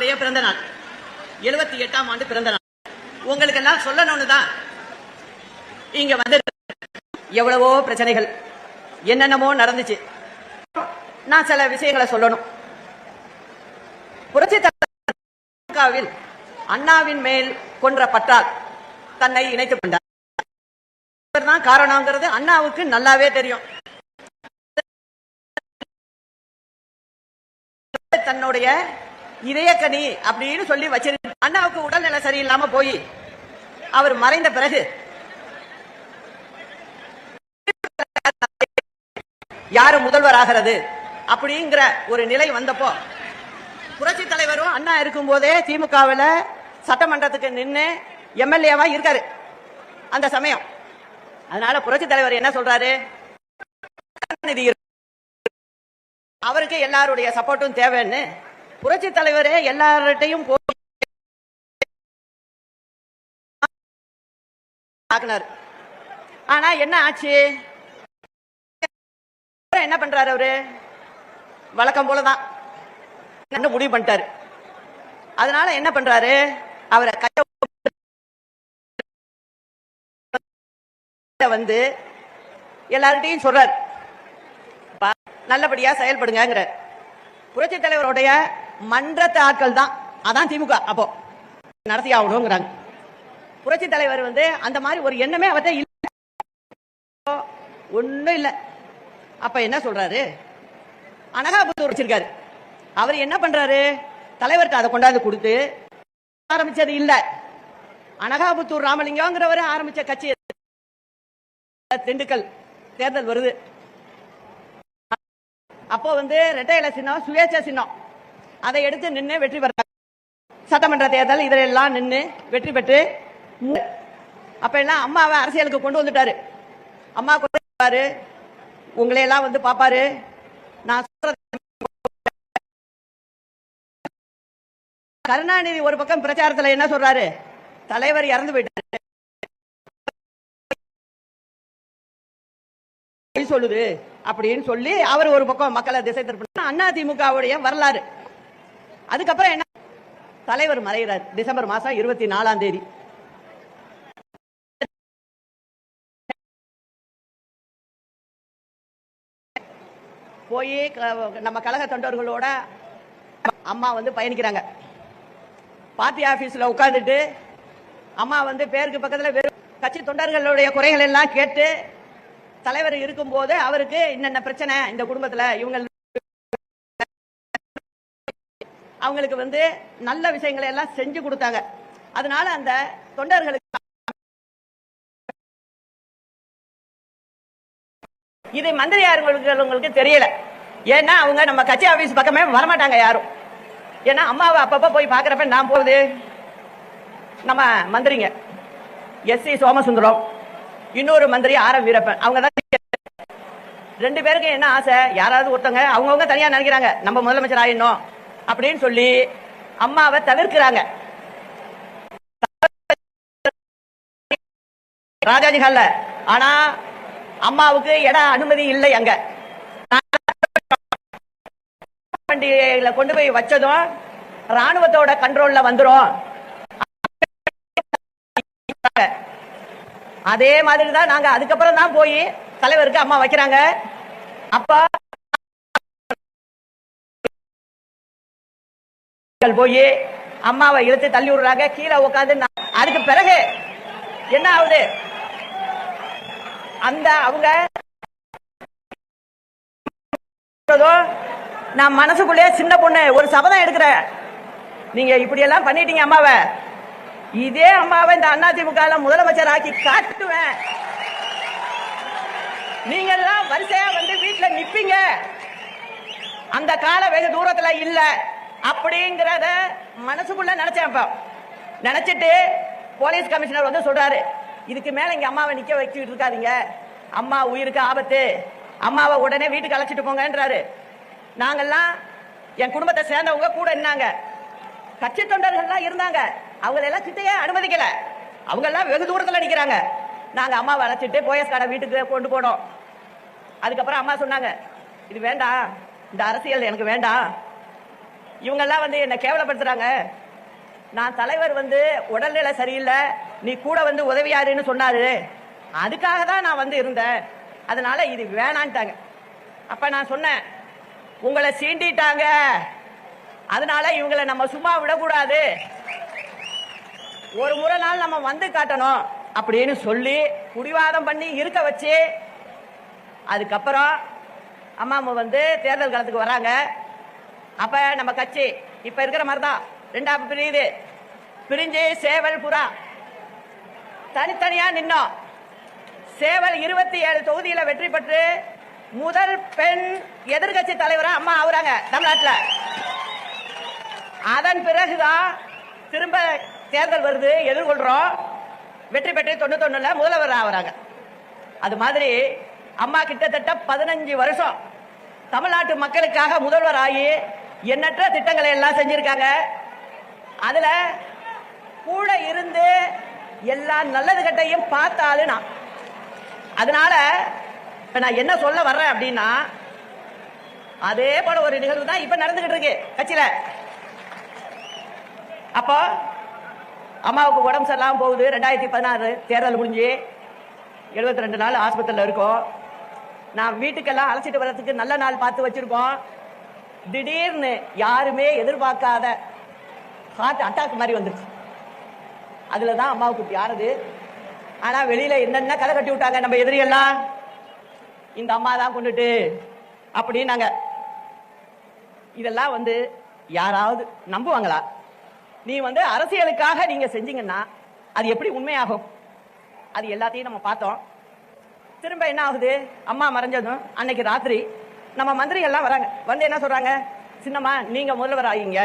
அம்மாவுடைய பிறந்த நாள், 78ஆம் ஆண்டு பிறந்த நாள். உங்களுக்கு எல்லாம் சொல்லணும்னு தான் இங்க வந்து எவ்வளவோ பிரச்சனைகள் என்னென்னமோ நடந்துச்சு. நான் சில விஷயங்களை சொல்லணும். புரட்சி தலைவர் அண்ணாவின் மேல் கொன்ற பற்றால் தன்னை இணைத்துக் கொண்டார். தான் காரணங்கிறது அண்ணாவுக்கு நல்லாவே தெரியும். தன்னுடைய இதயக்கனி அப்படின்னு சொல்லி வச்சிருக்க அண்ணாவுக்கு உடல்நிலை சரியில்லாம போய் அவர் மறைந்த பிறகு யாரு முதல்வர் ஆகிறது அப்படிங்கிற ஒரு நிலை வந்தப்போ புரட்சி தலைவரும் அண்ணா இருக்கும் போதே திமுகவில் சட்டமன்றத்துக்கு நின்று எம்எல்ஏவா இருக்காரு அந்த சமயம். அதனால புரட்சி தலைவர் என்ன சொல்றாரு, அவருக்கு எல்லாருடைய சப்போர்ட்டும் தேவைன்னு புரட்சி தலைவரே எல்லார்ட்டையும் ஆனா என்ன ஆச்சு, என்ன பண்றாரு அவரு வழக்கம் போலதான் முடிவு பண்ணிட்டாரு. அதனால என்ன பண்றாரு, அவரை வந்து எல்லார்கிட்டையும் சொல்றாரு நல்லபடியா செயல்படுங்க. புரட்சி தலைவருடைய மன்றத்து ஆட்கள் தான் அதான் திமுக அப்போ நடத்தி ஆகணுங்கிறாங்க. புரட்சி தலைவர் வந்து அந்த மாதிரி ஒரு எண்ணமே அவர்கிட்ட இல்ல, ஒண்ணும் இல்ல. அப்ப என்ன சொல்றாரு, அனகாபுத்தூர் வச்சிருக்காரு. அவர் என்ன பண்றாரு, தலைவர்கிட்ட அதை கொண்டாந்து கொடுத்து ஆரம்பிச்சது இல்ல. அனகாபுத்தூர் ராமலிங்கங்கிறவர் ஆரம்பிச்ச கட்சி. திண்டுக்கல் தேர்தல் வருது, அப்போ வந்து ரெட்டை இலை சின்னம் சுயேட்சை சின்னம் அதை எடுத்து நின்று வெற்றி பெற சட்டமன்ற தேர்தல் இதெல்லாம் நின்று வெற்றி பெற்று அப்ப எல்லாம் அம்மாவை அரசியலுக்கு கொண்டு வந்துட்டாரு. அம்மா கொண்டு உங்களையெல்லாம் வந்து பாப்பாரு. நான் கருணாநிதி ஒரு பக்கம் பிரச்சாரத்தில் என்ன சொல்றாரு, தலைவர் இறந்து போயிட்டாரு சொல்லுது அப்படின்னு சொல்லி அவர் ஒரு பக்கம் மக்களை திசை திருப்ப அண்ணா திமுகவுடைய வரலாறு. அதுக்கப்புறம் என்ன, தலைவர் மறைகிறார் டிசம்பர் மாசம் 24ஆம் தேதி. போய் நம்ம கழக தொண்டர்களோட அம்மா வந்து பயணிக்கிறாங்க. பார்ட்டி ஆபீஸ்ல உட்கார்ந்துட்டு அம்மா வந்து பேருக்கு பக்கத்துல வெறும் கட்சி தொண்டர்களுடைய குறைகள் எல்லாம் கேட்டு தலைவர் இருக்கும் போது அவருக்கு என்னென்ன பிரச்சனை இந்த குடும்பத்துல இவங்க அவங்களுக்கு வந்து நல்ல விஷயங்களை எல்லாம் செஞ்சு கொடுத்தாங்க. அதனால அந்த தொண்டர்களுக்கு இது மந்திரியார்களுக்கு தெரியல. ஏன்னா அவங்க நம்ம கட்சி ஆபீஸ் பக்கமே வரமாட்டாங்க யாரும். ஏன்னா அம்மாவை அப்பப்ப போய் பாக்குறப்ப நான் போகுது நம்ம மந்திரிங்க எஸ்.சி. சோமசுந்தரம், இன்னொரு மந்திரி ஆர்.எம். வீரப்பன், அவங்க தான் ரெண்டு பேருக்கு என்ன ஆசை, யாராவது ஒருத்தங்க அவங்கவுங்க தனியா நினைக்கிறாங்க நம்ம முதலமைச்சர் ஆயிடணும் அப்படின்னு சொல்லி அம்மாவை தவிர்க்கிறாங்க. ராஜாஜி ஹால்ல ஆனா அம்மாவுக்கு இடம் அனுமதி இல்லை. அங்க வண்டியில கொண்டு போய் வச்சதும் ராணுவத்தோட கண்ட்ரோல்ல வந்துரும். அதே மாதிரி தான் நாங்க அதுக்கப்புறம் தான் போய் தலைவருக்கு அம்மா வைக்கிறாங்க. அப்ப போய் அம்மாவை இழுத்து தள்ளி விடுறாங்க, கீழே உட்காந்து. அதுக்கு பிறகு என்ன ஆகுது, அந்த அவங்க நான் மனசுக்குள்ளே சின்ன பொண்ணு ஒரு சபதம் எடுக்கிறேன், நீங்க இப்படி எல்லாம் பண்ணிட்டீங்க அம்மாவை, இதே அம்மாவை இந்த அதிமுக முதலமைச்சர் ஆக்கி காட்டுவேன், நீங்க எல்லாம் வரிசையா வந்து வீட்டுல நிப்பீங்க, அந்த கால வெகு தூரத்துல இல்ல அப்படிங்கறத மனசுக்குள்ள நினைச்சேன். நினைச்சிட்டு போலீஸ் கமிஷனர் வந்து சொல்றாரு, இதுக்கு மேல இங்க அம்மாவை நிக்க வச்சுட்டு இருக்காதீங்க, அம்மா உயிருக்கு ஆபத்து, அம்மாவை உடனே வீட்டுக்கு அழைச்சிட்டு போங்கன்றாரு. நாங்கெல்லாம் என் குடும்பத்தை சேர்ந்தவங்க கூட இருந்தாங்க, கட்சி தொண்டர்கள்லாம் இருந்தாங்க, அவங்களெல்லாம் கிட்டையே அனுமதிக்கல, அவங்க எல்லாம் வெகு தூரத்துல நிக்கிறாங்க. நாங்க அம்மாவை அழைச்சிட்டு போயஸ் கடை வீட்டுக்கு கொண்டு போனோம். அதுக்கப்புறம் அம்மா சொன்னாங்க, இது வேண்டாம், இந்த அரசியல் எனக்கு வேண்டாம், இவங்கெல்லாம் வந்து என்ன கேவலப்படுத்துறாங்க. நான் தலைவர் வந்து உடல்நிலை சரியில்லை, நீ கூட வந்து உதவியாருன்னு சொன்னாரு, அதுக்காக தான் நான் வந்து இருந்தேன், அதனால இது வேணான்ட்டாங்க. அப்ப நான் சொன்னேன், உங்களை சீண்டிட்டாங்க, அதனால இவங்களை நம்ம சும்மா விடக்கூடாது, ஒரு முறை நாள் நம்ம வந்து காட்டணும் அப்படின்னு சொல்லி குடிவாதம் பண்ணி இருக்க வச்சு, அதுக்கப்புறம் அம்மா வந்து தேர்தல் காலத்துக்கு வராங்க. அப்ப நம்ம கட்சி இப்ப இருக்கிற மாதிரி தான் ரெண்டாவது பிரியுது. பிரிஞ்சு சேவல் புறா தனித்தனியா நின்னோம். சேவல் 27 தொகுதியில வெற்றி பெற்று முதல் பெண் எதிர்கட்சி தலைவரா அம்மா ஆகுறாங்க தமிழ்நாட்டில். அதன் பிறகுதான் திரும்ப தேர்தல் வருது, எதிர்கொள்றோம், வெற்றி பெற்று 91ல முதல்வர் ஆகுறாங்க. அது மாதிரி அம்மா கிட்டத்தட்ட 15 வருஷம் தமிழ்நாட்டு மக்களுக்காக முதல்வர் ஆகி எண்ணற்ற திட்டங்களை எல்லாம் செஞ்சிருக்காங்க. அதுல கூட இருந்து எல்லா நல்லது கட்டையும் பார்த்தாலு நான். அதனால நான் என்ன சொல்ல வர்றேன் அப்படின்னா, அதே போல ஒரு நிகழ்வு தான் இப்ப நடந்துகிட்டு இருக்கு கட்சியில. அப்போ அம்மாவுக்கு உடம்பு சரியில்லாம போகுது. 2016 தேர்தல் முடிஞ்சு 72 நாள் ஆஸ்பத்திரியில் இருக்கோம். நான் வீட்டுக்கெல்லாம் அழைச்சிட்டு வர்றதுக்கு நல்ல நாள் பார்த்து வச்சிருக்கோம். திடீர்னு யாருமே எதிர்பார்க்காத ஹார்ட் அட்டாக் மாதிரி வந்துருச்சு. அதுலதான் அம்மாவுக்கு யாருது. ஆனா வெளியில என்னென்ன கதை கட்டி விட்டாங்க நம்ம எதிரியெல்லாம், இந்த அம்மா தான் கொண்டுட்டு அப்படின்னாங்க. இதெல்லாம் வந்து யாராவது நம்புவாங்களா? நீ வந்து அரசியலுக்காக நீங்க செஞ்சீங்கன்னா அது எப்படி உண்மையாகும்? அது எல்லாத்தையும் நம்ம பார்த்தோம். திரும்ப என்ன ஆகுது, அம்மா மறைஞ்சதும் அன்னைக்கு ராத்திரி நம்ம மந்திரிகள் எல்லாம் வராங்க. வந்து என்ன சொல்றாங்க, சின்னம்மா நீங்க முதல்வர் ஆகிங்க,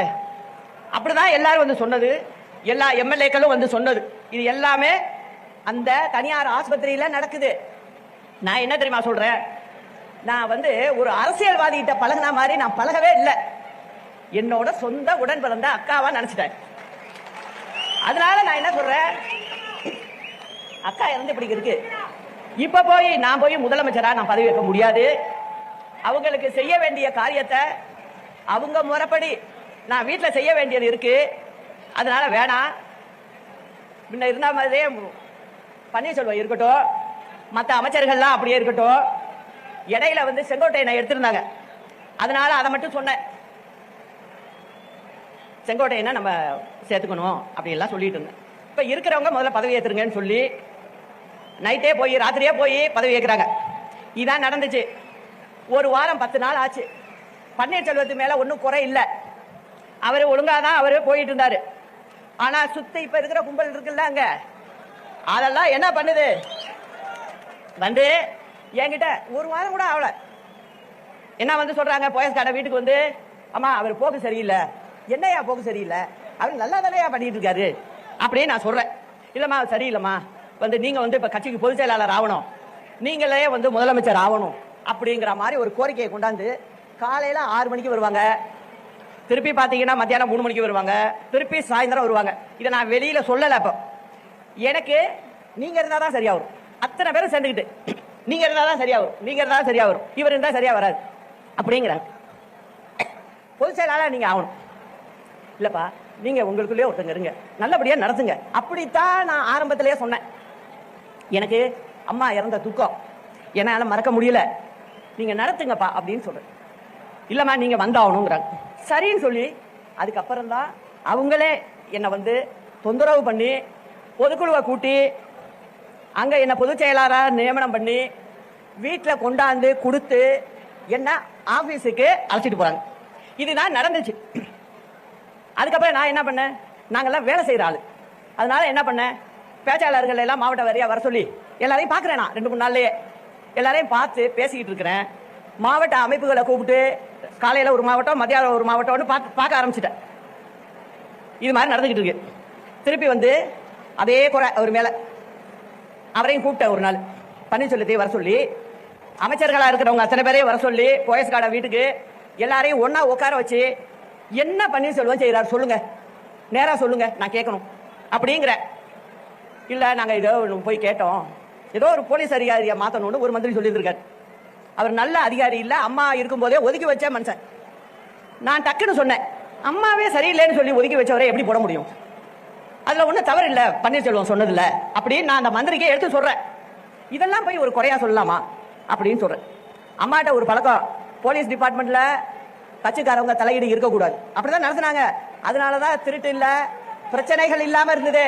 அப்படிதான் எல்லாரும் வந்து சொன்னது, எல்லா எம்எல்ஏக்களும் வந்து சொன்னது. இது எல்லாமே அந்த தனியார் ஆஸ்பத்திரியில நடக்குது. நான் என்ன தெரியுமா சொல்றேன், நான் வந்து ஒரு அரசியல்வாதி கிட்ட பழகின மாதிரி நான் பழகவே இல்லை. என்னோட சொந்த உடன் பிறந்த அக்காவா நினைச்சிட்டேன். அதனால நான் என்ன சொல்றேன், அக்கா இறந்து இப்படி இருக்கு, இப்ப போய் நான் போய் முதலமைச்சரா நான் பதவி வைக்க முடியாது. அவங்களுக்கு செய்ய வேண்டிய காரியத்தை அவங்க முறைப்படி நான் வீட்டுல செய்ய வேண்டியது இருக்கு. அதனால வேணாம், முன்ன இருந்த மாதிரியே பன்னீர்செல்வம் இருக்கட்டும், மற்ற அமைச்சர்கள்லாம் அப்படியே இருக்கட்டும். இடையில வந்து செங்கோட்டையனை எடுத்திருந்தாங்க, அதனால அதை மட்டும் சொன்னேன். செங்கோட்டையனை நம்ம சேர்த்துக்கணும் அப்படின்லாம் சொல்லிட்டு இருந்தேன். இப்ப இருக்கிறவங்க முதல்ல பதவி ஏற்றுங்கன்னு சொல்லி நைட்டே போய் ராத்திரியே போய் பதவி ஏற்கிறாங்க. இதான் நடந்துச்சு. ஒரு வாரம் 10 நாள் ஆச்சு. பன்னீர்செல்வத்து மேல ஒன்னும் குறை இல்லை, அவரு ஒழுங்காதான் அவரு போயிட்டு இருந்தாரு. ஆனா சுத்தி இப்ப இருக்கிற கும்பல் இருக்குல்ல அங்க, அதெல்லாம் என்ன பண்ணுது, வந்து என்கிட்ட ஒரு வாரம் கூட ஆகல என்ன வந்து சொல்றாங்க, போயஸ்கார வீட்டுக்கு வந்து, அம்மா அவர் போக்கு சரியில்லை, என்னையா போக்கு சரியில்லை, அவர் நல்லா தானே பண்ணிட்டு இருக்காரு அப்படின்னு நான் சொல்றேன். இல்லம்மா சரியில்லைம்மா, வந்து நீங்க வந்து இப்ப கட்சிக்கு பொதுச் செயலாளர் ஆகணும், நீங்களே வந்து முதலமைச்சர் ஆகணும் அப்படிங்கிற மாதிரி ஒரு கோரிக்கையை கொண்டாந்து காலையில 6 மணிக்கு வருவாங்க, திருப்பி பாத்தீங்கன்னா மத்தியானம் 3 மணிக்கு வருவாங்க, திருப்பி சாயந்தரம் வருவாங்க. இதை நான் வெளியில சொல்லல. அப்ப எனக்கு நீங்க இருந்தாதான் சரியா வரும், அத்தனை பேரும் சேர்ந்துக்கிட்டு நீங்க இருந்தாதான் சரியா வரும், நீங்க இருந்தா சரியா வரும், இவர் இருந்தா சரியா வராது அப்படிங்கிறாங்க. பொதுச் செயலாளர் நீங்க ஆகணும், இல்லப்பா நீங்க உங்களுக்குள்ளே ஒருத்தங்க இருங்க, நல்லபடியா நடத்துங்க, அப்படித்தான் நான் ஆரம்பத்திலேயே சொன்னேன். எனக்கு அம்மா இறந்த துக்கம் என்னால மறக்க முடியல, நீங்க நடத்துங்கப்பா அப்படின்னு சொல்றேன். இல்லம்மா நீங்க வந்தாகணுங்கிறாங்க. சரின்னு சொல்லி அதுக்கப்புறம் தான் அவங்களே என்னை வந்து தொந்தரவு பண்ணி பொதுக்குழுவை கூட்டி அங்க என்ன பொதுச் செயலாளராக நியமனம் பண்ணி வீட்டில் கொண்டாந்து கொடுத்து என்ன ஆபீஸுக்கு அழைச்சிட்டு போறாங்க. இதுதான் நடந்துச்சு. அதுக்கப்புறம் நான் என்ன பண்ணேன், நாங்கெல்லாம் வேலை செய்யற ஆளு, அதனால என்ன பண்ணேன், பேச்சாளர்கள் எல்லாம் மாவட்ட வாரியா வர சொல்லி எல்லாரையும் பாக்குறேன். நான் 2-3 நாள்லயே எல்லாரையும் பார்த்து பேசிக்கிட்டு இருக்கிறேன். மாவட்ட அமைப்புகளை கூப்பிட்டு காலையில ஒரு மாவட்டம், மத்தியானம் ஒரு மாவட்டம்னு பார்க்க ஆரம்பிச்சிட்டேன். இது மாதிரி நடந்துகிட்டு இருக்கு. திருப்பி வந்து அதே குறை அவர் மேல, அவரையும் கூப்பிட்டேன். ஒரு நாள் பன்னீர்செல்வத்தையும் வர சொல்லி, அமைச்சர்களா இருக்கிறவங்க அத்தனை பேரையும் வர சொல்லி, போயஸ்கார்ட வீட்டுக்கு எல்லாரையும் ஒன்னா உட்கார வச்சு, என்ன பன்னீர்செல்வம் செய்யறாரு சொல்லுங்க, நேரா சொல்லுங்க, நான் கேட்கணும் அப்படிங்கிற. இல்ல நாங்க ஏதோ போய் கேட்டோம், ஏதோ ஒரு போலீஸ் அதிகாரியை மாத்தணும்னு ஒரு மந்திரி சொல்லி இருக்காரு. அவர் நல்ல அதிகாரி இல்ல, அம்மா இருக்கும் போதே ஒதுக்கி வச்ச மனுஷன். நான் டக்குன்னு சொன்னேன், அம்மாவே சரியில்லைன்னு சொல்லி ஒதுக்கி வச்சவரை எப்படி போட முடியும்? அதுல ஒன்றும் தவறு இல்லை, பன்னீர்செல்வம் சொன்னதில்ல அப்படின்னு நான் அந்த மந்திரிக்கே எடுத்து சொல்றேன். இதெல்லாம் போய் ஒரு குறையா சொல்லலாமா அப்படின்னு சொல்றேன். அம்மாட்ட ஒரு பழக்கம், போலீஸ் டிபார்ட்மெண்ட்ல கட்சிக்காரவங்க தலையீடு இருக்கக்கூடாது அப்படிதான் நடத்தினாங்க. அதனாலதான் திருட்டு இல்ல, பிரச்சனைகள் இல்லாம இருந்தது.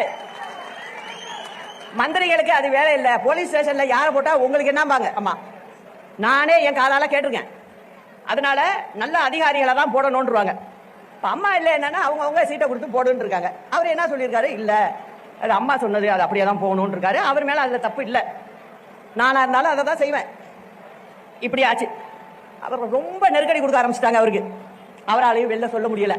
மந்திரிகளுக்கு அது வேலை இல்ல. போலீஸ் ஸ்டேஷன்ல யாரை போட்டா உங்களுக்கு என்னம்பாங்க அம்மா? நானே என் காலால கேட்டிருக்கேன். அதனால நல்ல அதிகாரிகளை தான் போடணும்ன்றாங்க. அம்மா இல்ல என்னன்னா அவங்க சீட்டை கொடுத்து போடுன்னு இருக்காங்க. அவர் என்ன சொல்லியிருக்காரு? இல்ல அது அம்மா சொன்னது, அது அப்படியே தான் போகணும்னு இருக்காரு. அவர் மேல அதுல தப்பு இல்லை. நானா இருந்தாலும் அதை தான் செய்வேன். இப்படி ஆச்சு. அவர் ரொம்ப நெருக்கடி கொடுக்க ஆரம்பிச்சிட்டாங்க அவருக்கு. அவராலையும் வெளில சொல்ல முடியல.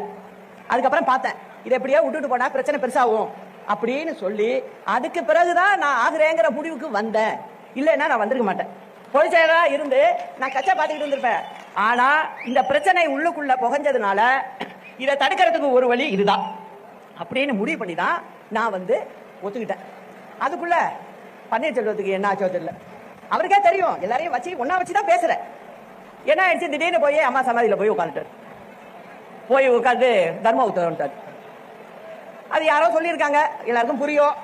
அதுக்கப்புறம் பார்த்தேன், இதை எப்படியோ விட்டுட்டு போனா பிரச்சனை பெருசாகும் அப்படின்னு சொல்லி அதுக்கு பிறகுதான் நான் ஆகுறேங்கிற முடிவுக்கு வந்தேன். இல்லைன்னா நான் வந்திருக்க மாட்டேன். பொதுச் செயலரா இருந்து நான் கச்சா பார்த்துக்கிட்டு இருந்திருப்பேன். ஆனா இந்த பிரச்சனை உள்ளுக்குள்ள புகஞ்சதுனால இதை தடுக்கிறதுக்கு ஒரு வழி இதுதான் அப்படின்னு முடிவு பண்ணி தான் நான் ஒத்துக்கிட்டேன். அதுக்குள்ள பன்னீர்செல்வத்துக்கு என்ன ஆச்சோ தெரியல. அவருக்கே தெரியும், எல்லாரையும் வச்சு ஒன்னா வச்சுதான் பேசுறேன். என்ன ஆயிடுச்சு, திடீர்னு போய் அம்மா சமாதியில போய் உட்காந்துட்டாரு. போய் உட்காந்து தர்ம உத்தரவுட்டார். அது யாரோ சொல்லியிருக்காங்க, எல்லாருக்கும் புரியும்.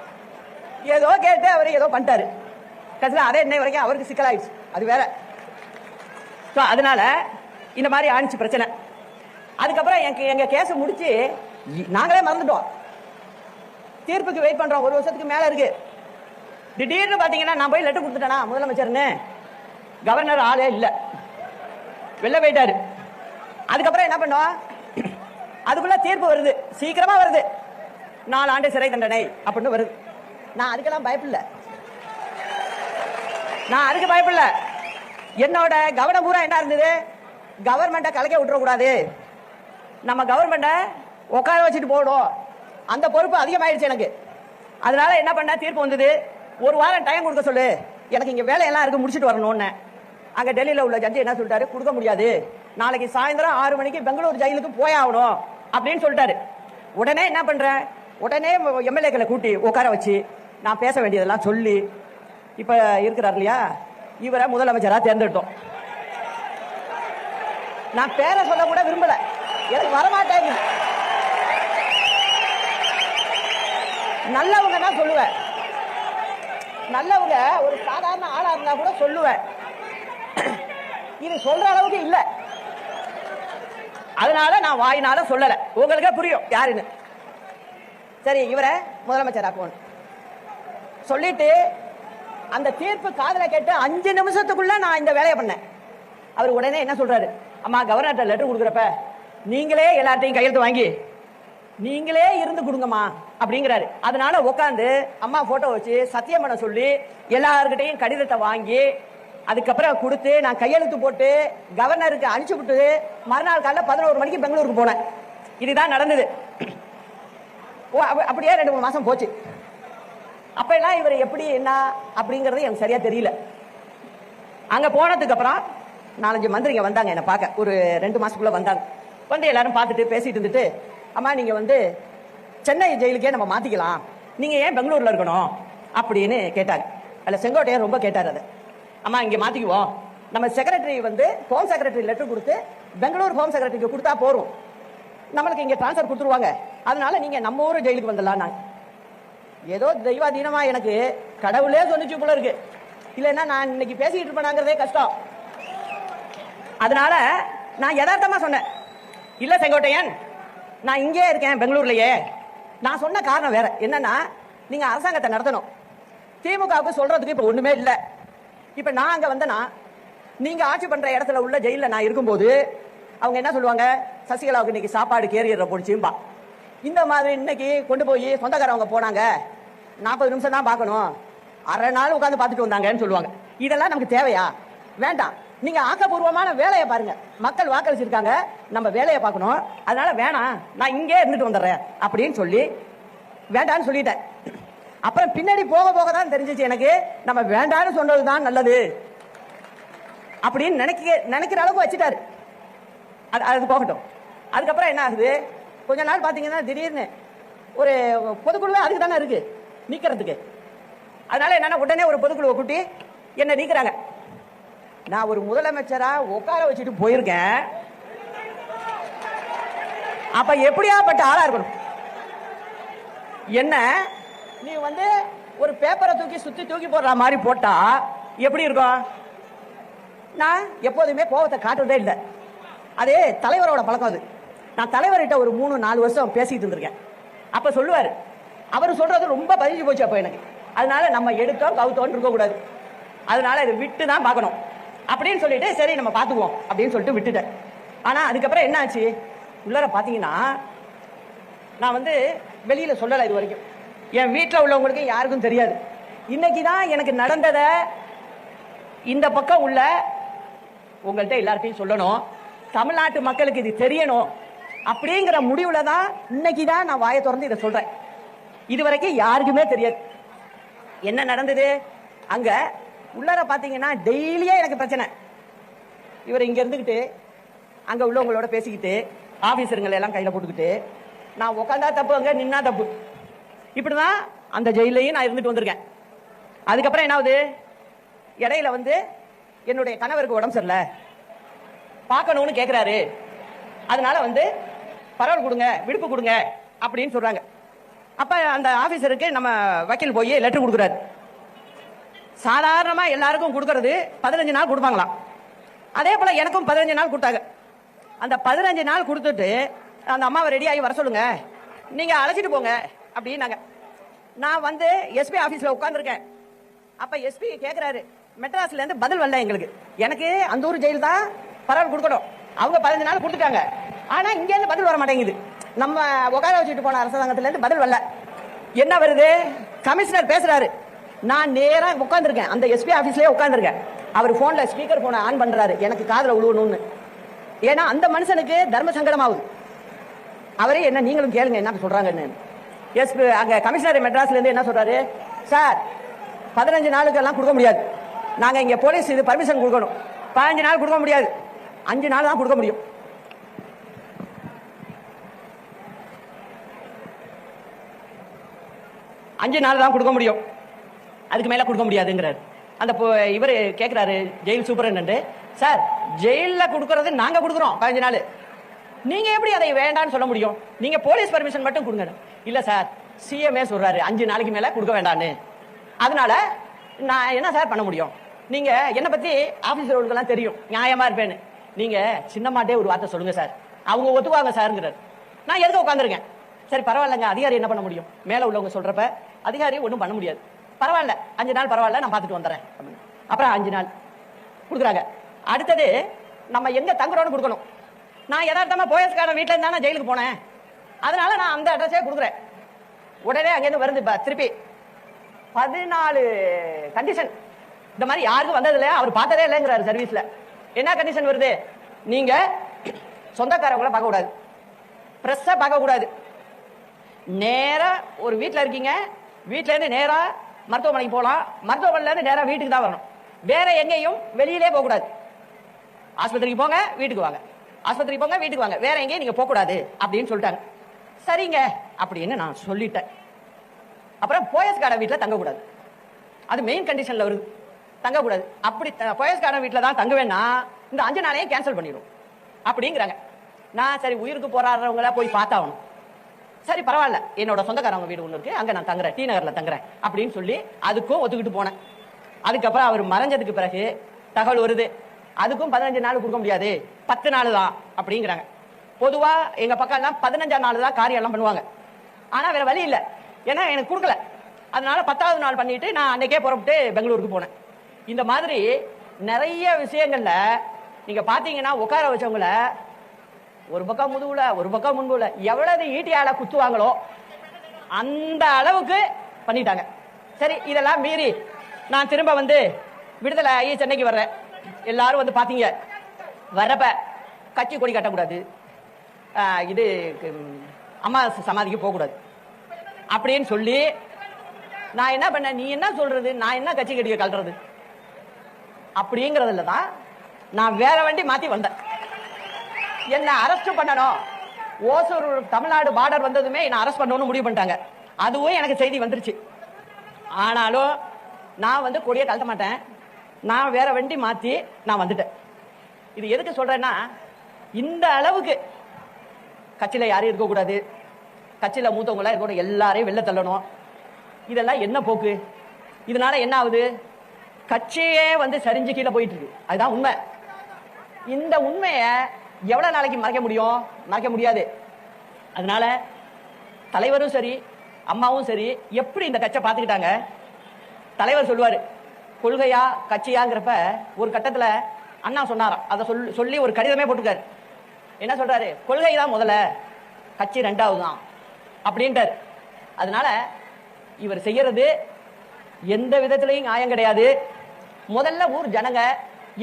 ஏதோ கேட்டு அவர் ஏதோ பண்ணிட்டாரு. கடைசியில் அதே என்ன வரைக்கும் அவருக்கு சிக்கலாயிடுச்சு. அது வேற. அதனால இந்த மாதிரி ஆணிச்சு பிரச்சனை. அதுக்கப்புறம் எங்க கேஸ் முடிச்சு நாங்களே மறந்துட்டோம். தீர்ப்புக்கு வெயிட் பண்றோம். 1 வருஷத்துக்கு மேல இருக்கு. திடீர்னு பாத்தீங்கன்னா நான் போய் லெட்டர் கொடுத்துட்டேனா முதலமைச்சர்னு, கவர்னர் ஆளே இல்ல, வெளில போயிட்டாரு. அதுக்கப்புறம் என்ன பண்ணோம், அதுக்குள்ள தீர்ப்பு வருது, சீக்கிரமா வருது, 4 ஆண்டு சிறை தண்டனை அப்படின்னு வருது. நான் அதுக்கெல்லாம் பயப்படல. நான் அதுக்கு பயப்படல. என்னோட கவனம் பூரா என்ன இருந்தது, கவர்மெண்ட்டை கலக்க விட்டுறக்கூடாது, நம்ம கவர்மெண்ட்டை உட்கார வச்சுட்டு போடும். அந்த பொறுப்பு அதிகமாயிடுச்சு எனக்கு. அதனால என்ன பண்ண, தீர்ப்பு வந்தது. 1 வாரம் டைம் கொடுக்க சொல்லு, எனக்கு இங்க வேலையெல்லாம் இருக்கு, முடிச்சுட்டு வரணும்னு. அங்க டெல்லியில உள்ள ஜட்ஜி என்ன சொல்லிட்டாரு, கொடுக்க முடியாது, நாளைக்கு சாயந்தரம் 6 மணிக்கு பெங்களூர் ஜெயிலுக்கு போய் ஆகணும் அப்படின்னு சொல்லிட்டாரு. உடனே என்ன பண்றேன், உடனே எம்எல்ஏக்களை கூட்டி உட்கார வச்சு நான் பேச வேண்டியதெல்லாம் சொல்லி, இப்ப இருக்கிறார் இல்லையா இவரை முதலமைச்சரா தேர்ந்தெடுத்தோம். நான் பேரை சொல்ல கூட விரும்பல, எனக்கு வரமாட்டேங்க. நல்லவங்க தான் சொல்லுவேன், நல்லவங்க ஒரு சாதாரண ஆளா இருந்தா கூட சொல்லுவேன். இது சொல்ற அளவுக்கு இல்ல. அதனால நான் வாயினால சொல்லல, உங்களுக்கே புரியும் யாருன்னு. சரி, இவரை முதலமைச்சராக்குவோம் சொல்லிட்டு அந்த தீர்ப்பு காதல கேட்டு 5 நிமிஷத்துக்குள்ள நான் இந்த வேலையை பண்ணேன். அவர் உடனே என்ன சொல்றாரு, அம்மா கவர்னர்ட்ட லெட்டர் கொடுக்குறப்ப நீங்களே எல்லார்ட்டையும் கையெழுத்து வாங்கி நீங்களே இருந்து கொடுங்கம்மா அப்படிங்கிறாரு. அதனால உட்காந்து அம்மா போட்டோ வச்சு சத்தியம் பண்ண சொல்லி எல்லார்கிட்டையும் கடிதத்தை வாங்கி அதுக்கப்புறம் கொடுத்து நான் கையெழுத்து போட்டு கவர்னருக்கு அனுப்பிச்சு விட்டு மறுநாள் காலையில் 11 மணிக்கு பெங்களூருக்கு போனேன். இதுதான் நடந்தது. அப்படியே 2-3 மாசம் போச்சு. அப்ப எல்லாம் இவர் எப்படி என்ன அப்படிங்கறது எனக்கு சரியா தெரியல. அங்க போனதுக்கு அப்புறம் 4-5 மந்திரிங்க வந்தாங்க என்ன பார்க்க. ஒரு 2 மாசத்துக்குள்ள வந்தாங்க. வந்து எல்லாரும் பார்த்துட்டு பேசிட்டு இருந்துட்டு, அம்மா நீங்க சென்னை ஜெயிலுக்கே நம்ம மாத்திக்கலாம், நீங்க ஏன் பெங்களூர்ல இருக்கணும் அப்படின்னு கேட்டாங்க. அல்ல செங்கோட்டையர் ரொம்ப கேட்டார். அதை அம்மா இங்க மாத்திக்குவோம், நம்ம செக்ரட்டரி ஹோம் செக்ரட்டரி லெட்டர் கொடுத்து பெங்களூர் ஹோம் செக்ரட்டரிக்கு கொடுத்தா போறோம், நம்மளுக்கு இங்க டிரான்ஸ்பர் கொடுத்துருவாங்க, அதனால நீங்க நம்ம ஊர் ஜெயிலுக்கு வந்துடலாம். ஏதோ தெய்வாதீனமா எனக்கு கடவுளே சொன்னிச்சு போல இருக்கு, இல்லைன்னா நான் இன்னைக்கு பேசிட்டு இருப்பேனாங்கிறதே கஷ்டம். அதனால நான் யதார்த்தமா சொன்னேன், இல்ல செங்கோட்டையன் நான் இங்கே இருக்கேன் பெங்களூர்லயே. நான் சொன்ன காரணம் வேற என்னன்னா, நீங்க அரசாங்கத்தை நடத்தணும், திமுகவுக்கு சொல்றதுக்கு இப்ப ஒண்ணுமே இல்ல. இப்ப நான் அங்க வந்தேன்னா நீங்க ஆட்சி பண்ற இடத்துல உள்ள ஜெயில நான் இருக்கும்போது அவங்க என்ன சொல்லுவாங்க, சசிகலாவுக்கு இன்னைக்கு சாப்பாடு கேரியர் போடுச்சும்பா. இந்த மாதிரி இன்னைக்கு கொண்டு போய் சொந்தக்காரவங்க போனாங்க 40 நிமிஷம் தான் பார்க்கணும், அரை நாள் உட்காந்து பார்த்துட்டு வந்தாங்கன்னு சொல்லுவாங்க. இதெல்லாம் நமக்கு தேவையா? வேண்டாம். நீங்க ஆக்கப்பூர்வமான வேலையை பாருங்க, மக்கள் வாக்களிச்சிருக்காங்க, நம்ம வேலையை பார்க்கணும், அதனால வேணாம், நான் இங்கே இருந்துட்டு வந்துடுறேன் அப்படின்னு சொல்லி வேண்டான்னு சொல்லிட்டேன். அப்புறம் பின்னாடி போக போக தான் தெரிஞ்சிச்சு எனக்கு, நம்ம வேண்டான்னு சொன்னதுதான் நல்லது அப்படின்னு நினைக்கிற அளவுக்கு வச்சுட்டாரு. அது போகட்டும். அதுக்கப்புறம் என்ன ஆகுது, கொஞ்ச நாள் பாத்தீங்கன்னா திடீர்னு ஒரு பொதுக்குழுவே அதுக்கு தானே இருக்கு நீக்கிறதுக்கு. அதனால என்னன்னா உடனே ஒரு பொதுக்குழுவை கூட்டி என்ன நீக்கிறாங்க. நான் ஒரு முதலமைச்சரா உட்கார வச்சுட்டு போயிருக்கேன். அப்ப எப்படியாப்பட்ட ஆளா இருக்கணும்? என்ன நீ வந்து ஒரு பேப்பரை தூக்கி போடுற மாதிரி போட்டா எப்படி இருக்கும்? நான் எப்போதுமே கோபத்தை காட்டுறதே இல்லை. அதே தலைவரோட பழக்கம். அது நான் தலைவர்கிட்ட ஒரு 3-4 வருஷம் பேசிட்டு இருந்திருக்கேன். அப்ப சொல்லுவாரு, அவர் சொல்றது ரொம்ப பதிஞ்சு போச்சு அப்ப எனக்கு. அதனால நம்ம எடுத்தோம் கவுத்தோன்னு இருக்க கூடாது, அதனால இதை விட்டு தான் பார்க்கணும் அப்படின்னு சொல்லிட்டு சரி நம்ம பார்த்துக்குவோம் அப்படின்னு சொல்லிட்டு விட்டுட்டேன். ஆனா அதுக்கப்புறம் என்ன ஆச்சு, உள்ளார பாத்தீங்கன்னா நான் வந்து வெளியில சொல்லலை இது வரைக்கும். என் வீட்டில் உள்ளவங்களுக்கு யாருக்கும் தெரியாது. இன்னைக்குதான் எனக்கு நடந்ததை இந்த பக்கம் உள்ள உங்கள்கிட்ட எல்லார்ட்டையும் சொல்லணும், தமிழ்நாட்டு மக்களுக்கு இது தெரியணும் அப்படிங்கிற முடிவுல தான் இன்னைக்கு தான் நான் வாயை திறந்து இதை சொல்றேன். இது வரைக்கும் யாருக்குமே தெரியாது என்ன நடந்தது. அங்க உள்ளார பாத்தீங்கன்னா டெய்லியே எனக்கு பிரச்சனை. இவர் இங்க இருந்துகிட்டு அங்க உள்ளவங்களோட பேசிக்கிட்டு ஆபீசருங்களை எல்லாம் கையில போட்டுக்கிட்டு நான் உட்காந்தா தப்பு, அங்க நின்னா தப்பு, இப்படிதான் அந்த ஜெயிலையும் நான் இருந்துட்டு வந்திருக்கேன். அதுக்கப்புறம் என்ன ஆகுது, இடையில வந்து என்னுடைய கணவருக்கு உடம்பு சரியில்லை, பார்க்கணும்னு கேட்கிறாரு, அதனால வந்து பரவல் கொடுங்க, விடுப்பு கொடுங்க அப்படின்னு சொல்றாங்க. அப்ப அந்த ஆபீசருக்கு நம்ம வக்கீல் போய் லெட்டர் கொடுக்குறாரு. சாதாரணமா எல்லாருக்கும் கொடுக்கறது 15 நாள் கொடுப்பாங்களாம். அதே போல எனக்கும் 15 நாள் கொடுத்தாங்க. அந்த 15 நாள் கொடுத்துட்டு அந்த அம்மாவை ரெடி ஆகி வர சொல்லுங்க, நீங்க அழைச்சிட்டு போங்க அப்படின்னாங்க. நான் வந்து எஸ்பி ஆபீஸ்ல உட்கார்ந்துருக்கேன். அப்ப எஸ்பி கேட்கிறாரு, மெட்ராஸ்ல இருந்து பதில் வரல எங்களுக்கு. எனக்கு அந்த ஊர் ஜெயில் தான் பரவல் கொடுக்கணும், அவங்க 15 நாள் கொடுத்துட்டாங்க. ஆனா இங்க இருந்து பதில் வர மாட்டேங்குது. நம்ம உட்கார வச்சுட்டு போன அரசாங்கத்துல இருந்து பதில் வரல. என்ன வருது, கமிஷனர் பேசுறாரு. நான் நேரா உட்கார்ந்துருக்கேன், அந்த எஸ்பி ஆபீஸ்லயே உட்கார்ந்துருக்கேன். அவர் போன்ல ஸ்பீக்கர் போனை ஆன் பண்றாரு, எனக்கு காதுல உழுவணும்னு. ஏன்னா அந்த மனுஷனுக்கு தர்ம சங்கடம் ஆகுது. அவரே என்ன நீங்களும் கேளுங்க என்ன சொல்றாங்கன்னு. எஸ்பி அங்க கமிஷனர் மெட்ராஸ்ல இருந்து என்ன சொல்றாரு, சார் 15 நாளுக்கு எல்லாம் கொடுக்க முடியாது, நாங்க இங்க போலீஸ் இது பர்மிஷன் கொடுக்கணும், 15 நாள் கொடுக்க முடியாது, 5 நாள் தான் கொடுக்க முடியும். அஞ்சு நாள் தான் கொடுக்க முடியும், அதுக்கு மேல கொடுக்க முடியாதுங்கிறார். அந்த இவர் கேட்கிறாரு ஜெயில் சூப்பரண்ட், சார் ஜெயில கொடுக்கறது நாங்க கொடுக்குறோம் 15 நாள், நீங்க எப்படி அதை வேண்டாம்னு சொல்ல முடியும், நீங்க போலீஸ் பர்மிஷன் மட்டும் கொடுங்க. இல்ல சார் சிஎம்ஏ சொல்றாரு 5 நாளைக்கு மேல கொடுக்க வேண்டாம்னு, அதனால நான் என்ன சார் பண்ண முடியும், நீங்க என்ன பத்தி ஆபீசர்களுக்கெல்லாம் தெரியும் நியாயமா இருப்பேன்னு, நீங்க சின்னமாட்டே ஒரு வார்த்தை சொல்லுங்க சார், அவங்க ஒத்துக்குவாங்க சார்ங்கிறார். நான் எதுக்கு உட்காந்துருக்கேன், சரி பரவாயில்லங்க, அதிகாரி என்ன பண்ண முடியும், மேல உள்ளவங்க சொல்றப்ப அதிகாரி ஒன்றும் பண்ண முடியாது, பரவாயில்ல 5 நாள் பரவாயில்ல நான் பார்த்துட்டு வந்துடுறேன். அப்புறம் 5 நாள் கொடுக்குறாங்க. அடுத்தது நம்ம எங்க தங்குறோம்னு கொடுக்கணும். நான் யதார்த்தமா போயஸ்காரன் வீட்டுல இருந்தா நான் ஜெயிலுக்கு போனேன், அதனால நான் அந்த அட்ரஸே கொடுக்குறேன். உடனே அங்கேருந்து வருது திருப்பி 14 கண்டிஷன். இந்த மாதிரி யாருக்கும் வந்தது இல்லை, அவர் பார்த்ததே இல்லைங்கிறாரு சர்வீஸ்ல. என்ன கண்டிஷன் வருது, நீங்க சொந்தக்காரவங்கள பார்க்க கூடாது, பிரஸ்ஸ பார்க்க கூடாது, நேரா ஒரு வீட்டில் இருக்கீங்க, வீட்டில இருந்து நேரா மருத்துவமனைக்கு போகலாம், மருத்துவமனையில இருந்து நேரா வீட்டுக்கு தான் வரணும், வேற எங்கேயும் வெளியிலே போக கூடாது. ஆஸ்பத்திரிக்கு போங்க வீட்டுக்கு வாங்க, ஆஸ்பத்திரிக்கு போங்க வீட்டுக்கு வாங்க, வேற எங்கேயும் நீங்க போக கூடாது அப்படின்னு சொல்லிட்டாங்க. சரிங்க அப்படின்னு நான் சொல்லிட்டேன். அப்புறம் போயஸ்கார வீட்டுல தங்கக்கூடாது, அது மெயின் கண்டிஷன்ல வருது, தங்கக்கூடாது. அப்படி போயஸ்கார வீட்டுல தான் தங்குவேன்னா இந்த 5 நாளையும் கேன்சல் பண்ணிடும் அப்படிங்கிறாங்க. நான் சரி உயிருக்கு போராடுறவங்கள போய் பார்த்தாகணும், சரி பரவாயில்ல என்னோட சொந்தக்காரவங்க வீடு ஒன்று இருக்கு, அங்க நான் தங்குறேன், டி நகர்ல தங்குறேன் அப்படின்னு சொல்லி அதுக்கும் ஒத்துக்கிட்டு போனேன். அதுக்கப்புறம் அவர் மறைஞ்சதுக்கு பிறகு தகவல் வருது, அதுக்கும் 15 நாள் கொடுக்க முடியாது, 10 நாள் தான் அப்படிங்கிறாங்க. பொதுவா எங்க பக்கம் எல்லாம் 15ஆம் நாள் தான் காரியம் எல்லாம் பண்ணுவாங்க. ஆனா வேற வழி இல்லை, ஏன்னா எனக்கு கொடுக்கல, அதனால 10வது நாள் பண்ணிட்டு நான் அன்னைக்கே புறப்பட்டு பெங்களூருக்கு போனேன். இந்த மாதிரி நிறைய விஷயங்கள்ல நீங்க பாத்தீங்கன்னா உட்கார வச்சவங்கள ஒரு பக்கம் முதுகுல ஒரு பக்கம் முன்புல எவ்வளவு ஈட்டியால குத்துவாங்களோ அந்த அளவுக்கு பண்ணிட்டாங்க. சரி இதெல்லாம் மீறி நான் திரும்ப வந்து விடுதலை ஆகி சென்னைக்கு வர்றேன். எல்லாரும் வந்து பாத்தீங்க, வர்றப்ப கட்சி கொடி கட்டக்கூடாது, இது அம்மா சமாதிக்கு போகக்கூடாது அப்படின்னு சொல்லி நான் என்ன பண்ண, நீ என்ன சொல்றது, நான் என்ன கட்சி கட்டிக்க கல்றது அப்படிங்கறதுல தான் நான் வேற வண்டி மாத்தி வந்தேன். என்ன அரெஸ்ட் பண்ணணும், ஓசூர் தமிழ்நாடு பார்டர் வந்ததுமே என்ன அரெஸ்ட் பண்ணணும்னு முடிவு பண்ணிட்டாங்க. அதுவும் எனக்கு செய்தி வந்துருச்சு. ஆனாலும் நான் வந்து கொடியை கழட்ட மாட்டேன், நான் வேற வண்டி மாத்தி நான் வந்துட்டேன். இது எதுக்கு சொல்றேன்னா, இந்த அளவுக்கு கட்சியில யாரும் இருக்கக்கூடாது, கட்சியில மூத்தவங்களா இருக்கணும், எல்லாரையும் வெளில தள்ளணும். இதெல்லாம் என்ன போக்கு? இதனால என்ன ஆகுது? கட்சியே வந்து சரிஞ்சு கீழே போயிட்டு இருக்கு. அதுதான் உண்மை. இந்த உண்மையை எவ்வளவு நாளைக்கு மறைக்க முடியும்? மறைக்க முடியாது. அதனால தலைவரும் சரி, அம்மாவும் சரி, எப்படி இந்த கட்சியை பார்த்துக்கிட்டாங்க? தலைவர் சொல்லுவாரு, கொள்கையா கட்சியாங்கிறப்ப ஒரு கட்டத்துல அண்ணா சொன்னாராம். அதை சொல்லி ஒரு கடிதமே போட்டுருக்காரு. என்ன சொல்றாரு? கொள்கை தான் முதல்ல, கட்சி ரெண்டாவது தான் அப்படின்ட்டார். அதனால இவர் செய்யறது எந்த விதத்திலையும் நியாயம் கிடையாது. முதல்ல ஊர் ஜனங்க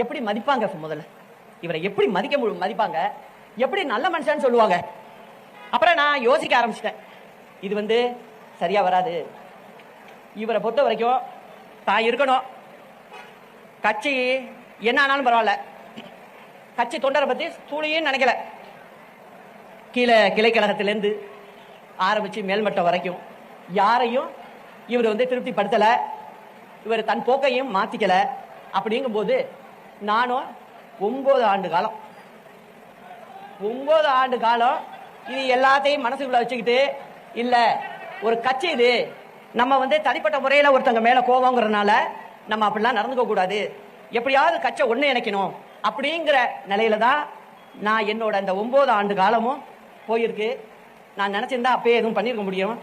எப்படி மதிப்பாங்க? முதல்ல இவரை எப்படி மதிப்பாங்க? எப்படி நல்ல மனுஷன்னு சொல்லுவாங்க? அப்புறம் நான் யோசிக்க ஆரம்பிச்சிட்டேன், இது வந்து சரியா வராது. இவரை பொறுத்த வரைக்கும் தான் இருக்கணும், கட்சி என்ன ஆனாலும் பரவாயில்ல, கட்சி தொண்டரை பத்தி தூளியும் நினைக்கல. கீழே கிளைக்கழகத்திலேருந்து ஆரம்பிச்சு மேல்மட்டம் வரைக்கும் யாரையும் இவர் வந்து திருப்திப்படுத்தல, இவர் தன் போக்கையும் மாத்திக்கல. அப்படிங்கும் போது நானும் 9 ஆண்டு காலம் இது எல்லாத்தையும் மனசுக்குள்ள வச்சுக்கிட்டு, இல்ல ஒரு கட்சி இது, நம்ம வந்து தனிப்பட்ட முறையில ஒருத்தங்க மேல கோபங்கிறதுனால நம்ம அப்படிலாம் நடந்துக்க கூடாது, எப்படியாவது கட்சியை ஒண்ணு இணைக்கணும் அப்படிங்கிற நிலையில தான் நான் என்னோட அந்த 9 ஆண்டு காலமும் போயிருக்கு. நான் நினைச்சிருந்தா அப்பயே எதுவும் பண்ணிருக்க முடியும்.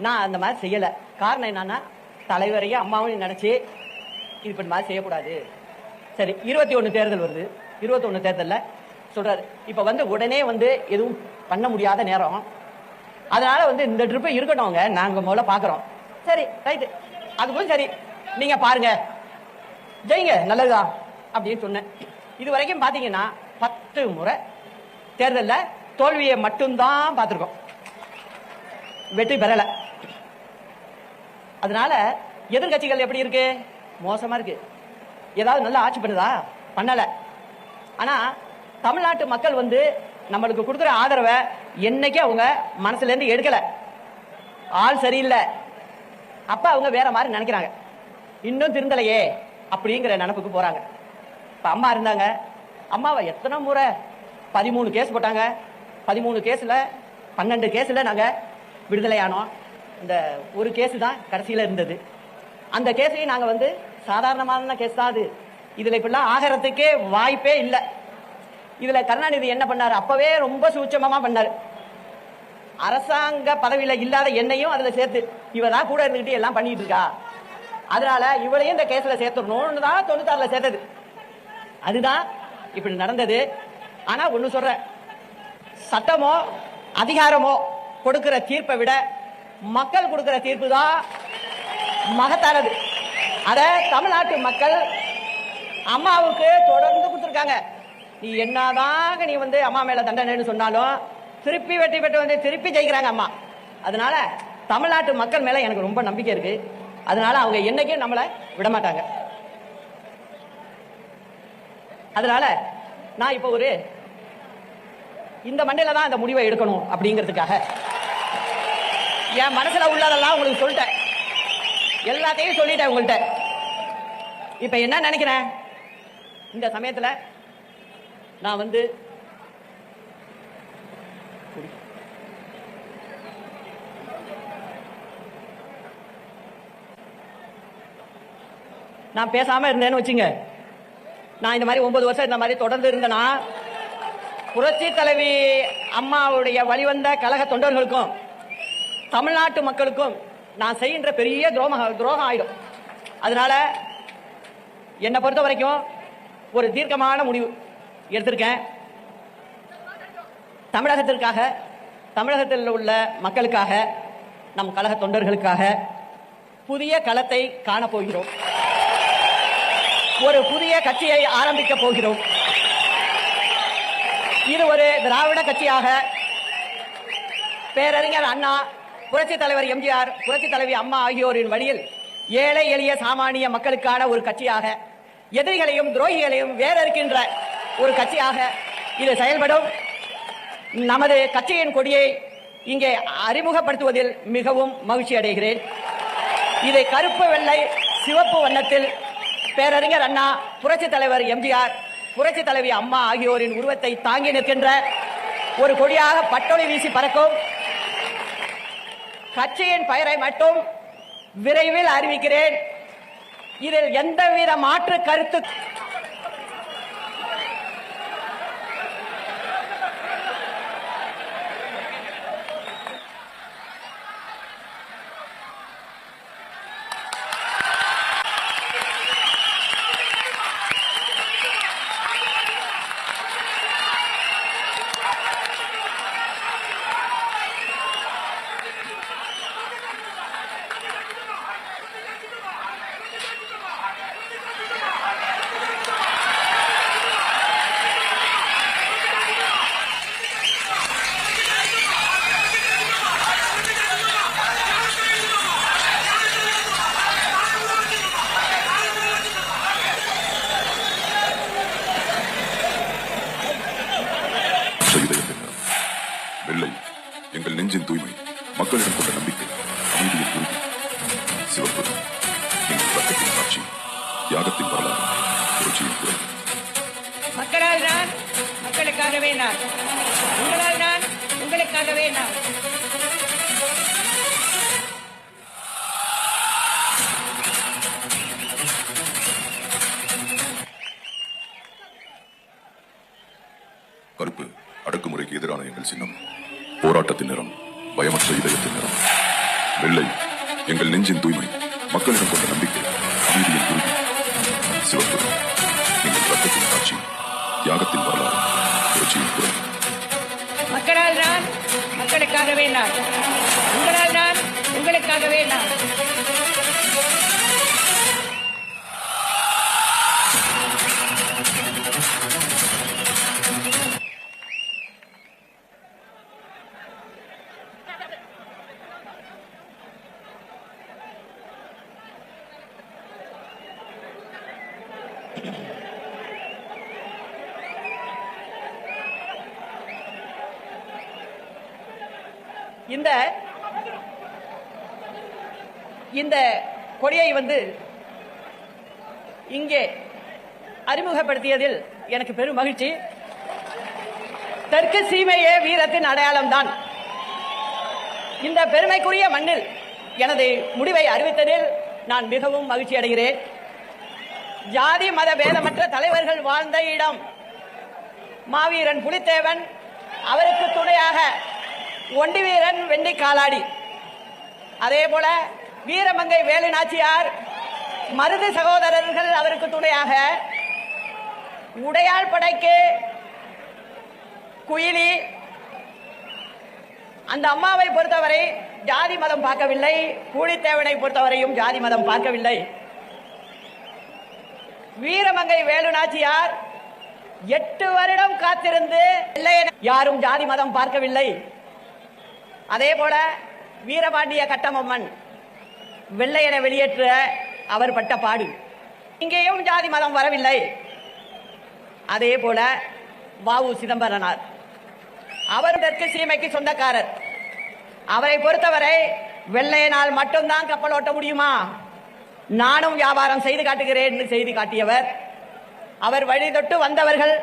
நான் அந்த மாதிரி செய்யல. காரணம் என்னன்னா, தலைவரையும் அம்மாவையும் நினைச்சு இது இப்படி மாதிரி செய்யக்கூடாது. சரி, 21 தேர்தல் வருது. 21 தேர்தல்ல சொல்றாரு, இப்ப வந்து உடனே வந்து எதுவும் பண்ண முடியாத நேரம், அதனால வந்து இந்த ட்ரிப் இருக்கட்டும்ங்க, நாங்க முதல்ல பாக்குறோம். சரி, ரைட்டு, அதுக்கும் சரி, நீங்க பாருங்க, ஜெயிங்க, நல்லதுதான் அப்படின்னு சொன்னேன். இது வரைக்கும் பாத்தீங்கன்னா 10 முறை தேர்தல்ல தோல்வியை மட்டும்தான் பார்த்திருக்கோம், வெற்றி பெறல. அதனால எதிர்கட்சிகள் எப்படி இருக்கு? மோசமா இருக்கு. ஏதாவது நல்ல ஆட்சி பண்ணுதா? பண்ணல. ஆனா தமிழ்நாட்டு மக்கள் வந்து நம்மளுக்கு கொடுக்குற ஆதரவை என்னைக்கு அவங்க மனசுல இருந்து எடுக்கல. ஆள் சரியில்லை, அப்ப அவங்க வேற மாதிரி நினைக்கிறாங்க, இன்னும் திருந்தலையே அப்படிங்கிற நினைப்புக்கு போறாங்க. இப்ப அம்மா இருந்தாங்க, அம்மாவை எத்தனை முறை 13 கேஸ் போட்டாங்க. 13 கேஸ்ல 12 கேஸ்ல நாங்க விடுதலையானோம். இந்த ஒரு கேஸ் தான் கடைசியில இருந்தது. அந்த கேஸையும் நாங்க வந்து சாதாரணமான கேஸ் தான் அது. இதுல இப்படிலாம் ஆகிறதுக்கே வாய்ப்பே இல்லை. இதுல கருணாநிதி என்ன பண்ணாரு? அப்பவே ரொம்ப சூட்சமா பண்ணாரு. அரசாங்க பதவியில இல்லாத என்னையும் அதுல சேர்த்து இவதான் கூட இருந்துகிட்டு எல்லாம் பண்ணிட்டு இருக்கா, அதனால இவளையும் இந்த கேஸ்ல சேர்த்துடணும்னு தான் 96ல சேர்த்தது. அதுதான் இப்படி நடந்தது. ஆனா ஒண்ணு சொல்றேன், சட்டமோ அதிகாரமோ கொடுக்கிற தீர்ப்பை விட மக்கள் கொடுக்கிற தீர்ப்பு தான் மகத்தானது. அத தமிழ்நாட்டு மக்கள் அம்மாவுக்கு தொடர்ந்து கொடுத்திருக்காங்க. நீ என்னதான் நீ வந்து அம்மா மேல தண்டனைன்னு சொன்னாலும் திருப்பி வெற்றி பெற்று வந்து திருப்பி ஜெயிக்கிறாங்க அம்மா. அதனால தமிழ்நாட்டு மக்கள் மேல எனக்கு ரொம்ப நம்பிக்கை இருக்கு. அதனால அவங்க என்னைக்கும் நம்மளை விடமாட்டாங்க. அதனால நான் இப்ப ஒரு இந்த மண்டையில தான் அந்த முடிவை எடுக்கணும் அப்படிங்கிறதுக்காக என் மனசுல உள்ளதெல்லாம் உங்களுக்கு சொல்லிட்டேன், எல்லாத்தையும் சொல்லிட்டேன் உங்கள்கிட்ட. இப்ப என்ன நினைக்கிறேன், இந்த சமயத்துல நான் வந்து நான் பேசாம இருந்தேன்னு வச்சுங்க, நான் இந்த மாதிரி 9 வருஷம் இந்த மாதிரி தொடர்ந்து இருந்தேன்னா புரட்சி தலைவி அம்மாவுடைய வழிவந்த கழக தொண்டர்களுக்கும் தமிழ்நாட்டு மக்களுக்கும் நான் செய்கின்ற பெரிய துரோகம் ஆயிடும். அதனால என்னை பொறுத்த வரைக்கும் ஒரு தீர்க்கமான முடிவு எடுத்திருக்கேன். தமிழகத்திற்காக, தமிழகத்தில் உள்ள மக்களுக்காக, நம் கழக தொண்டர்களுக்காக புதிய களத்தை காணப்போகிறோம். ஒரு புதிய கட்சியை ஆரம்பிக்க போகிறோம். இது ஒரு திராவிட கட்சியாக பேரறிஞர் அண்ணா, புரட்சி தலைவர் எம்ஜிஆர், புரட்சி தலைவி அம்மா ஆகியோரின் வழியில் ஏழை எளிய சாமானிய மக்களுக்கான ஒரு கட்சியாக, எதிரிகளையும் துரோகிகளையும் வேறறுக்கின்ற ஒரு கட்சியாக இது செயல்படும். நமது கட்சியின் கொடியை இங்கே அறிமுகப்படுத்துவதில் மிகவும் மகிழ்ச்சி அடைகிறேன். இதை கருப்பு, வெள்ளை, சிவப்பு வண்ணத்தில் பேரறிஞர் அண்ணா, புரட்சி தலைவர் எம்ஜிஆர், புரட்சி தலைவி அம்மா ஆகியோரின் உருவத்தை தாங்கி நிற்கின்ற ஒரு கொடியாக பட்டொளி வீசி பறக்கும். கட்சியின் பெயரை மட்டும் விரைவில் அறிவிக்கிறேன். இதில் எந்தவித மாற்று கருத்து வெள்ளை எங்கள் நெஞ்சின் தூய்மை, மக்களிடம் கொண்ட நம்பிக்கை, அமைதியின் உறுதி. சிவப்பு எங்கள் ரத்தத்தின் சாட்சி, தியாகத்தின் வரலாறு, புரட்சியின் குரல். மக்களால் நான், மக்களுக்காகவே நான், உங்களால் நான், உங்களுக்காகவே நான். கருப்பு அடக்குமுறைக்கு எதிரான எங்கள் சின்னம், போராட்டத்தின் நிறம், பயமற்ற இதயத்தின் நிறம். வெள்ளை எங்கள் நெஞ்சின் தூய்மை, மக்களிடம் கொண்ட நம்பிக்கை, அமைதியின் உறுதி. சிவப்பு எங்கள் ரத்தத்தின் சாட்சி, தியாகத்தின் வரலாறு, புரட்சியின் குரல். மக்களால் நான், மக்களுக்காகவே நான், உங்களால் நான், உங்களுக்காகவே நான். இந்த கொடியை இங்கே அறிமுகப்படுத்தியதில் எனக்கு பெரும் மகிழ்ச்சி. தெற்கு சீமையே வீரத்தின் அடையாளம் தான். இந்த பெருமைக்குரிய மண்ணில் எனது முடிவை அறிவித்ததில் நான் மிகவும் மகிழ்ச்சி அடைகிறேன். ஜாதி மத பேதமற்ற தலைவர்கள் வாழ்ந்த இடம். மாவீரன் புலித்தேவன், அவருக்கு துணையாக ஒண்டி வீரன் வெண்ணி காலாடி, அதே போல வீரமங்கை வேலு நாச்சியார், மருது சகோதரர்கள் அவருக்கு துணையாக, உடையாள் படைக்கு குயிலி. அந்த அம்மாவை பொறுத்தவரை ஜாதி மதம் பார்க்கவில்லை, பூலித்தேவனை பொறுத்தவரையும் ஜாதி மதம் பார்க்கவில்லை. வீரமங்கை வேலு நாச்சியார் 8 வருடம் காத்திருந்து யாரும் ஜாதி மதம் பார்க்கவில்லை. அதே போல வீரபாண்டிய கட்டபொம்மன் வெள்ளையனை வெளியேற்ற அவர் பட்ட பாடு, இங்கேயும் ஜாதி மதம் வரவில்லை. அதே போல வ.உ. சிதம்பரனார், அவர் தெற்கு சீமைக்கு சொந்தக்காரர். அவரை பொறுத்தவரை வெள்ளையனால் மட்டும்தான் கப்பல் ஓட்ட முடியுமா, நானும் வியாபாரம் செய்து காட்டுகிறேன் செய்து காட்டியவர். அவர் வழி தொட்டு வந்தவர்கள்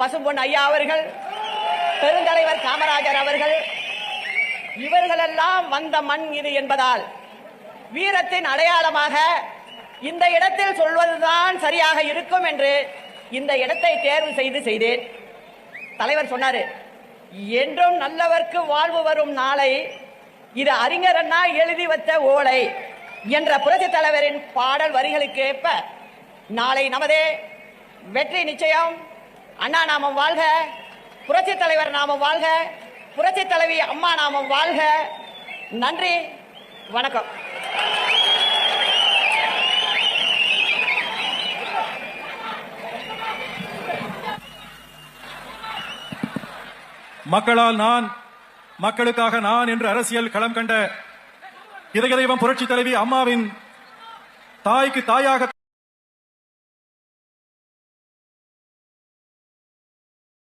பசும்பொன் ஐயா அவர்கள், பெருந்தலைவர் காமராஜர் அவர்கள், இவர்களெல்லாம் வந்த மண் இது என்பதால் வீரத்தின் அடையாளமாக இந்த இடத்தில் சொல்வதுதான் சரியாக இருக்கும் என்று இந்த இடத்தை தேர்வு செய்தேன். தலைவர் சொன்னாரு, என்றும் நல்லவர்க்கு வாழ்வு வரும் நாளை, இது அறிஞர் அண்ணா எழுதி வச்ச ஓலை என்ற புரட்சி தலைவரின் பாடல் வரிகளுக்கு ஏற்ப நாளை நமதே வெற்றி நிச்சயம். அண்ணா நாமம் வாழ்க, புரட்சி தலைவர் நாமம் வாழ்க, புரட்சி தலைவி அம்மா நாமம் வாழ்க. நன்றி, வணக்கம். மக்களால் நான், மக்களுக்காக நான் என்று அரசியல் களம் கண்ட இதய தெய்வம் புரட்சி தலைவி அம்மாவின் தாய்க்கு தாயாக